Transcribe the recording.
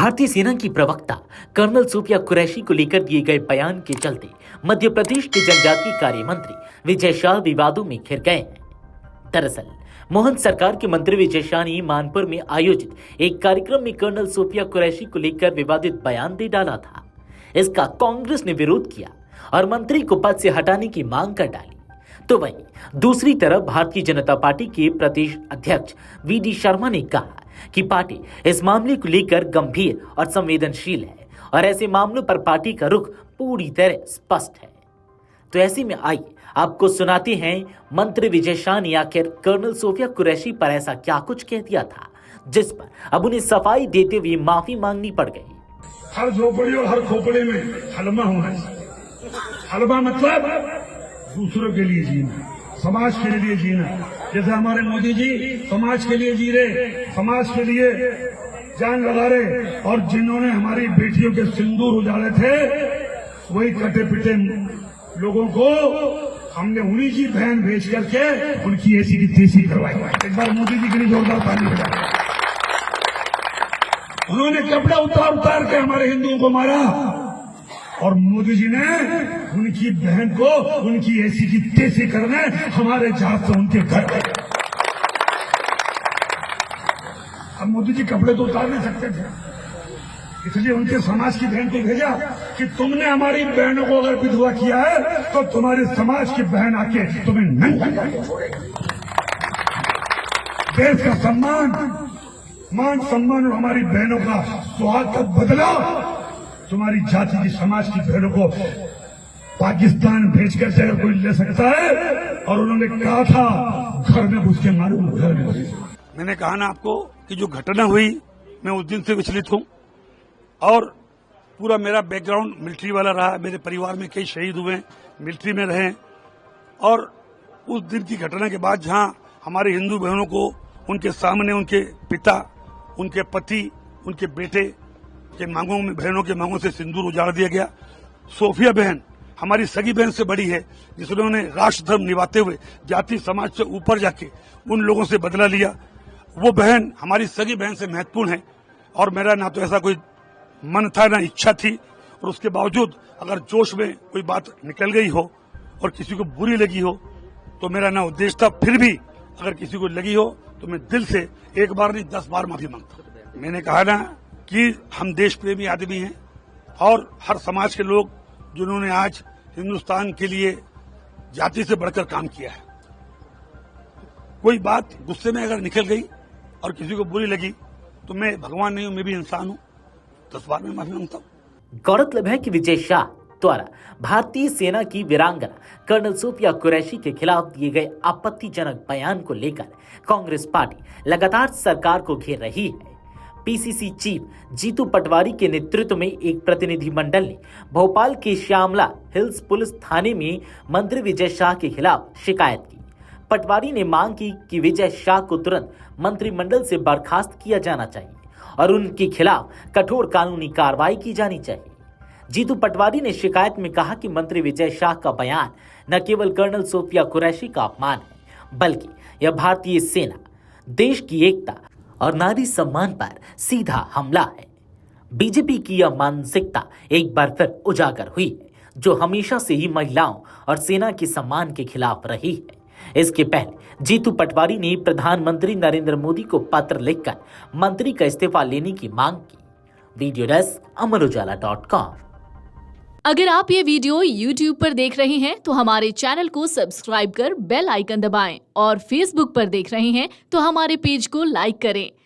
भारतीय सेना की प्रवक्ता कर्नल सूफिया कुरैशी को लेकर दिए गए बयान के चलते मध्य प्रदेश के जनजातीय कार्य मंत्री विजय शाह विवादों में घिर गए हैं। दरअसल मोहन सरकार के मंत्री विजय शाह ने मानपुर में आयोजित एक कार्यक्रम में कर्नल सूफिया कुरैशी को लेकर विवादित बयान दे डाला था। इसका कांग्रेस ने विरोध किया और मंत्री को पद से हटाने की मांग कर डाली। तो वहीं दूसरी तरफ भारतीय जनता पार्टी के प्रदेश अध्यक्ष वी.डी. शर्मा ने कहा कि पार्टी इस मामले को लेकर गंभीर और संवेदनशील है और ऐसे मामलों पर पार्टी का रुख पूरी तरह स्पष्ट है। तो ऐसे में आइए आपको सुनाते हैं मंत्री विजय शाह ने आखिर कर्नल सूफिया कुरैशी पर ऐसा क्या कुछ कह दिया था, जिस पर अब उन्हें सफाई देते हुए माफी मांगनी पड़ गई। हर झोपड़ी और हर खोपड़े में हलमा होना चाहिए। हलमा मतलब दूसरों के लिए जीना, समाज के लिए जीना। जैसे हमारे मोदी जी समाज के लिए जी रहे, समाज के लिए जान लगा रहे, और जिन्होंने हमारी बेटियों के सिंदूर उजाड़े थे वही कटे पिटे लोगों को हमने उन्हीं की बहन भेज करके उनकी ऐसी की तेजी करवाई। एक बार मोदी जी के लिए जोरदार ताली बजाएं। उन्होंने कपड़े उतार उतार के हमारे हिंदुओं को मारा और मोदी जी ने उनकी बहन को उनकी ऐसी की तेजी करने हमारे जात से उनके घर गए। अब मोदी जी कपड़े तो उतार नहीं सकते थे, इसलिए उनके समाज की बहन को भेजा कि तुमने हमारी बहनों को अगर विधवा किया है तो तुम्हारे समाज की बहन आके तुम्हें नंगा करके छोड़ेगी। देश का सम्मान, मान सम्मान और हमारी बहनों का सुहाग का बदला तुम्हारी जाति की समाज की बहनों को पाकिस्तान भेजकर से अगर कोई ले सकता है, और उन्होंने कहा था घर में घुस के मारूंगा, घर में घुस। मैंने कहा ना आपको कि जो घटना हुई मैं उस दिन से विचलित हूं और पूरा मेरा बैकग्राउंड मिलिट्री वाला रहा। मेरे परिवार में कई शहीद हुए, मिलिट्री में रहे, और उस दिन की घटना के बाद जहां हमारे हिंदू बहनों को उनके सामने उनके पिता, उनके पति, उनके बेटे के मांगों में, बहनों के मांगों से सिंदूर उजाड़ दिया गया। सोफिया बहन हमारी सगी बहन से बड़ी है, जिन्होंने राष्ट्र धर्म निभाते हुए जाति समाज से ऊपर जाके उन लोगों से बदला लिया। वो बहन हमारी सगी बहन से महत्वपूर्ण है, और मेरा ना तो ऐसा कोई मन था ना इच्छा थी, और उसके बावजूद अगर जोश में कोई बात निकल गई हो और किसी को बुरी लगी हो तो मेरा ना उद्देश्य था। फिर भी अगर किसी को लगी हो तो मैं दिल से एक बार नहीं 10 बार माफी मांगता हूं। मैंने कहा ना कि हम देश प्रेमी आदमी हैं, और हर समाज के लोग जिन्होंने आज हिंदुस्तान के लिए जाति से बढ़कर काम किया है। कोई बात गुस्से में अगर निकल गई और किसी को बुरी लगी तो मैं भगवान नहीं हूं, मैं भी इंसान हूं, 10 बार में माफी मांगता हूं। गौरतलब है कि विजय शाह द्वारा भारतीय सेना की वीरांगना कर्नल सूफिया कुरैशी के खिलाफ दिए गए आपत्तिजनक बयान को लेकर कांग्रेस पार्टी लगातार सरकार को घेर रही है। पीसीसी चीफ जीतू पटवारी के नेतृत्व में एक प्रतिनिधिमंडल ने भोपाल के श्यामला हिल्स पुलिस थाने में मंत्री विजय शाह के खिलाफ शिकायत की। पटवारी ने मांग की कि विजय शाह को तुरंत मंत्रिमंडल से बर्खास्त किया जाना चाहिए और उनके खिलाफ कठोर कानूनी कार्रवाई की जानी चाहिए। जीतू पटवारी ने शिकायत में कहा कि मंत्री विजय शाह का बयान न केवल कर्नल सूफिया कुरैशी का अपमान है, बल्कि यह भारतीय सेना, देश की एकता और नारी सम्मान पर सीधा हमला है। बीजेपी की यह मानसिकता एक बार फिर उजागर हुई है, जो हमेशा से ही महिलाओं और सेना के सम्मान के खिलाफ रही है। इसके पहले जीतू पटवारी ने प्रधानमंत्री नरेंद्र मोदी को पत्र लिखकर मंत्री का इस्तीफा लेने की मांग की। वीडियो डेस्क अमरउजाला.com। अगर आप ये वीडियो YouTube पर देख रहे हैं तो हमारे चैनल को सब्सक्राइब कर बेल आइकन दबाएं, और Facebook पर देख रहे हैं तो हमारे पेज को लाइक करें।